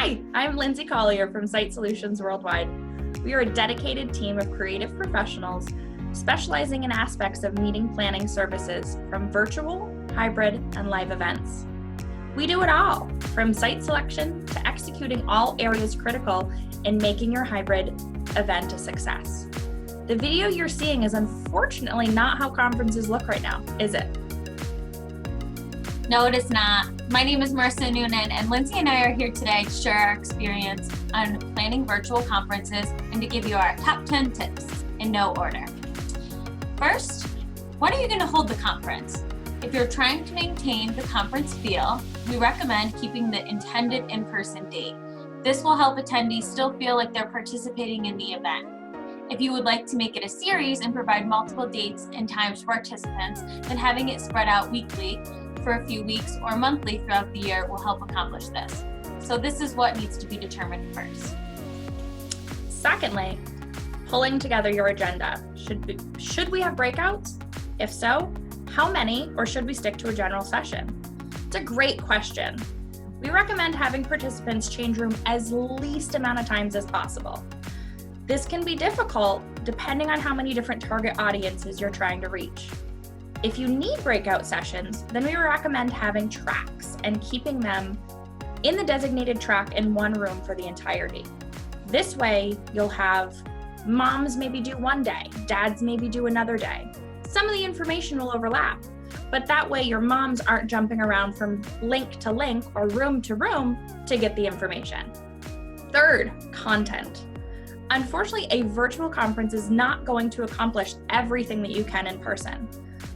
Hi, I'm Lindsay Collier from Site Solutions Worldwide. We are a dedicated team of creative professionals specializing in aspects of meeting planning services from virtual, hybrid, and live events. We do it all, from site selection to executing all areas critical in making your hybrid event a success. The video you're seeing is unfortunately not how conferences look right now, is it? No, it is not. My name is Marissa Noonan, and Lindsay and I are here today to share our experience on planning virtual conferences and to give you our top 10 tips in no order. First, when are you going to hold the conference? If you're trying to maintain the conference feel, we recommend keeping the intended in-person date. This will help attendees still feel like they're participating in the event. If you would like to make it a series and provide multiple dates and times for participants, then having it spread out weekly for a few weeks or monthly throughout the year will help accomplish this. So this is what needs to be determined first. Secondly, pulling together your agenda. Should we have breakouts? If so, how many, or should we stick to a general session? It's a great question. We recommend having participants change room as least amount of times as possible. This can be difficult depending on how many different target audiences you're trying to reach. If you need breakout sessions, then we recommend having tracks and keeping them in the designated track in one room for the entirety. This way, you'll have moms maybe do one day, dads maybe do another day. Some of the information will overlap, but that way your moms aren't jumping around from link to link or room to room to get the information. Third, content. Unfortunately, a virtual conference is not going to accomplish everything that you can in person,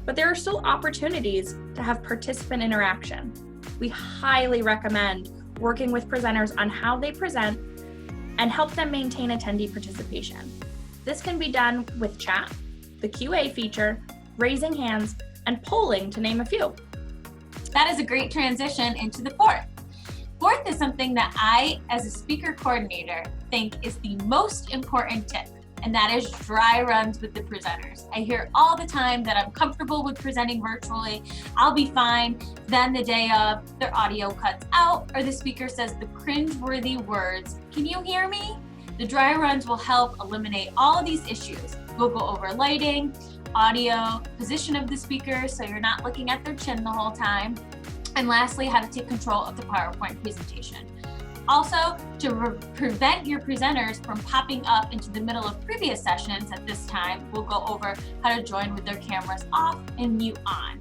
but there are still opportunities to have participant interaction. We highly recommend working with presenters on how they present and help them maintain attendee participation. This can be done with chat, the QA feature, raising hands, and polling, to name a few. That is a great transition into the fourth. Fourth is something that I, as a speaker coordinator, think is the most important tip, and that is dry runs with the presenters. I hear all the time that I'm comfortable with presenting virtually, I'll be fine. Then the day of, their audio cuts out, or the speaker says the cringe-worthy words, "Can you hear me?" The dry runs will help eliminate all of these issues. We'll go over lighting, audio, position of the speaker so you're not looking at their chin the whole time, and lastly, how to take control of the PowerPoint presentation. Also, to prevent your presenters from popping up into the middle of previous sessions at this time, we'll go over how to join with their cameras off and mute on.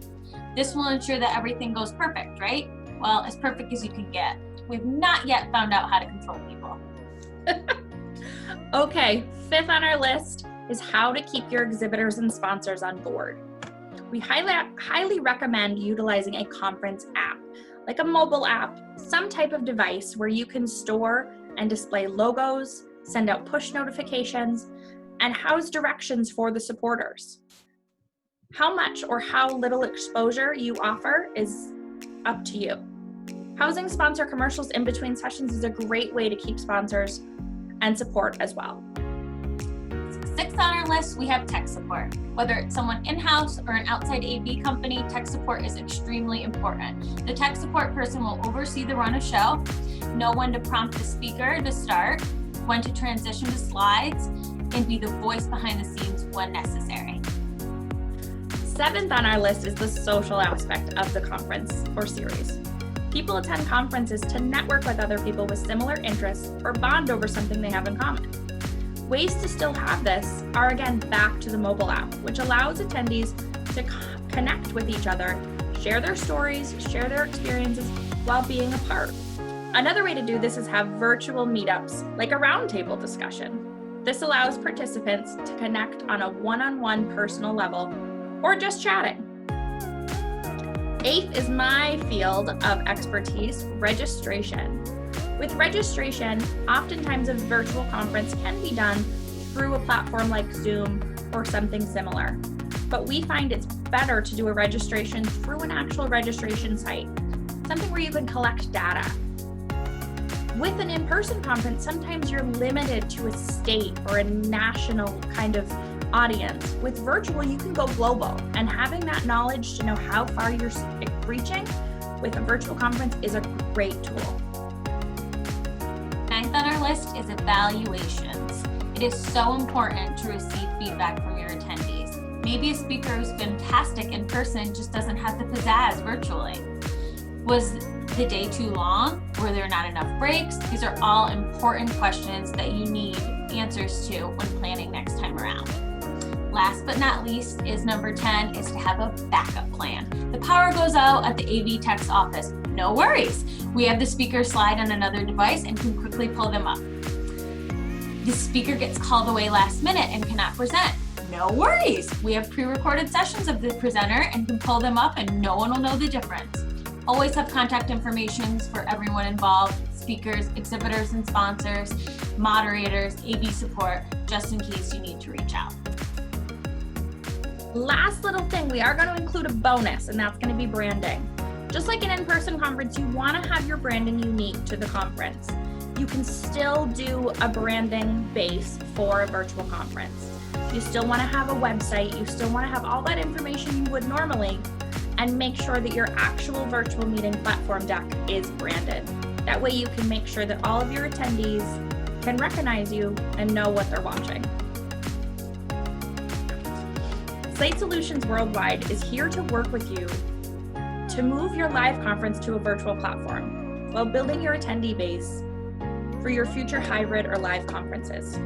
This will ensure that everything goes perfect, right? Well, as perfect as you can get. We've not yet found out how to control people. Okay, fifth on our list is how to keep your exhibitors and sponsors on board. We highly recommend utilizing a conference app, like a mobile app, some type of device where you can store and display logos, send out push notifications, and house directions for the supporters. How much or how little exposure you offer is up to you. Housing sponsor commercials in between sessions is a great way to keep sponsors and support as well. Sixth on our list, we have tech support. Whether it's someone in-house or an outside AV company, tech support is extremely important. The tech support person will oversee the run of show, know when to prompt the speaker to start, when to transition to slides, and be the voice behind the scenes when necessary. Seventh on our list is the social aspect of the conference or series. People attend conferences to network with other people with similar interests or bond over something they have in common. Ways to still have this are, again, back to the mobile app, which allows attendees to connect with each other, share their stories, share their experiences while being apart. Another way to do this is have virtual meetups, like a roundtable discussion. This allows participants to connect on a one-on-one personal level or just chatting. Eighth is my field of expertise, registration. With registration, oftentimes a virtual conference can be done through a platform like Zoom or something similar, but we find it's better to do a registration through an actual registration site, something where you can collect data. With an in-person conference, sometimes you're limited to a state or a national kind of audience. With virtual, you can go global, and having that knowledge to know how far you're reaching with a virtual conference is a great tool. on our list is evaluations. It is so important to receive feedback from your attendees. Maybe a speaker who's fantastic in person just doesn't have the pizzazz virtually. Was the day too long? Were there not enough breaks? These are all important questions that you need answers to when planning next time around. Last but not least is number 10 is to have a backup plan. The power goes out at the AV Tech's office. No worries. We have the speaker slide on another device and can quickly pull them up. The speaker gets called away last minute and cannot present. No worries. We have pre-recorded sessions of the presenter and can pull them up and no one will know the difference. Always have contact information for everyone involved, speakers, exhibitors and sponsors, moderators, AV support, just in case you need to reach out. Last little thing, we are going to include a bonus, and that's going to be branding. Just like an in-person conference, you want to have your branding unique to the conference. You can still do a branding base for a virtual conference. You still want to have a website, you still want to have all that information you would normally, and make sure that your actual virtual meeting platform deck is branded. That way you can make sure that all of your attendees can recognize you and know what they're watching. Site Solutions Worldwide is here to work with you to move your live conference to a virtual platform while building your attendee base for your future hybrid or live conferences.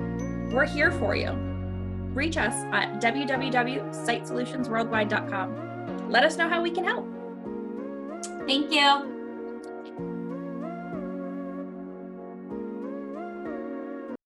We're here for you. Reach us at www.sitesolutionsworldwide.com. Let us know how we can help. Thank you.